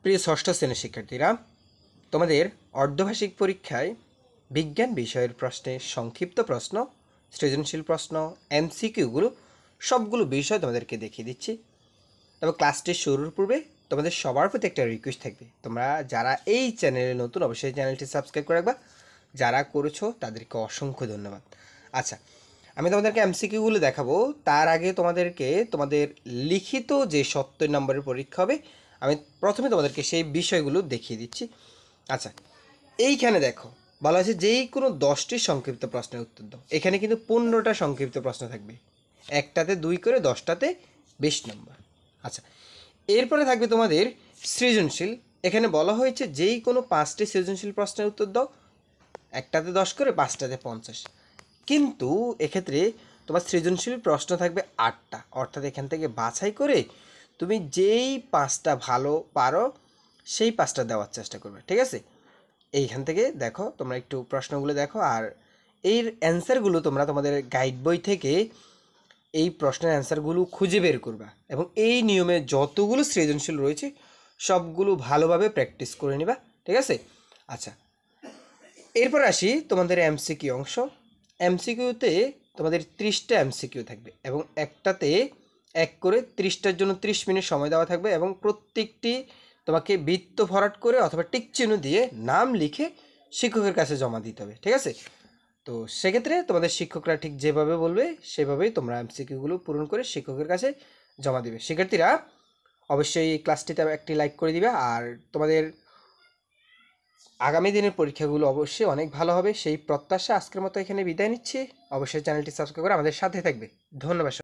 প্রিয় ষষ্ঠ শ্রেণীর শিক্ষার্থীরা, তোমাদের অর্ধভাষিক পরীক্ষায় বিজ্ঞান বিষয়ের প্রশ্নে সংক্ষিপ্ত প্রশ্ন, সৃজনশীল প্রশ্ন, এমসিকিউগুলো সবগুলো বিষয় তোমাদেরকে দেখিয়ে দিচ্ছি। তবে ক্লাসটি শুরুর পূর্বে তোমাদের সবার প্রতি একটা রিকোয়েস্ট থাকবে, তোমরা যারা এই চ্যানেলে নতুন অবশ্যই চ্যানেলটি সাবস্ক্রাইব করে রাখবা। যারা করেছো তাদেরকে অসংখ্য ধন্যবাদ। আচ্ছা, আমি তোমাদেরকে এমসিকিউগুলো দেখাবো, তার আগে তোমাদেরকে তোমাদের লিখিত যে 70 নম্বরের পরীক্ষা হবে, আমি প্রথমে তোমাদেরকে সেই বিষয়গুলো দেখিয়ে দিচ্ছি। আচ্ছা, এইখানে দেখো বলা হয়েছে যেই কোনো 10টি সংক্ষিপ্ত প্রশ্নের উত্তর দাও। এখানে কিন্তু 15টা সংক্ষিপ্ত প্রশ্ন থাকবে, একটাতে 2 করে 10টাতে 20 নম্বর। আচ্ছা, এরপরে থাকবে তোমাদের সৃজনশীল। এখানে বলা হয়েছে যেই কোনো 5টি সৃজনশীল প্রশ্নের উত্তর দাও, একটাতে 10 করে 5টাতে 50। কিন্তু এক্ষেত্রে তোমার সৃজনশীল প্রশ্ন থাকবে 8টা, অর্থাৎ এখান থেকে বাছাই করে তুমি যেই 5টা ভালো পারো সেই 5টা দেওয়ার চেষ্টা করবে, ঠিক আছে? এইখান থেকে দেখো, তোমরা একটু প্রশ্নগুলো দেখো, আর এর অ্যান্সারগুলো তোমরা তোমাদের গাইড বই থেকে এই প্রশ্নের অ্যান্সারগুলো খুঁজে বের করবা এবং এই নিয়মে যতগুলো সৃজনশীল রয়েছে সবগুলো ভালোভাবে প্র্যাকটিস করে নিবা, ঠিক আছে? আচ্ছা, এরপর আসি তোমাদের এমসিকিউ অংশ। এমসিকিউতে তোমাদের 30টা এমসিকিউ থাকবে এবং একটাতে 1 করে 30টার জন্য 30 মিনিট সময় দেওয়া থাকবে এবং প্রত্যেকটি তোমাকে বৃত্ত ভরাট করে অথবা টিক চিহ্ন দিয়ে নাম লিখে শিক্ষকের কাছে জমা দিতে হবে, ঠিক আছে? তো সেক্ষেত্রে তোমাদের শিক্ষকরা ঠিক যেভাবে বলবে সেভাবেই তোমরা এমসিকিউগুলো পূরণ করে শিক্ষকের কাছে জমা দিবে। শিক্ষার্থীরা অবশ্যই এই ক্লাসটিতে একটি লাইক করে দিবে, আর তোমাদের আগামী দিনের পরীক্ষাগুলো অবশ্যই অনেক ভালো হবে সেই প্রত্যাশা আজকের মতো এখানে বিদায় নিচ্ছি। অবশ্যই চ্যানেলটি সাবস্ক্রাইব করে আমাদের সাথে থাকবে। ধন্যবাদ।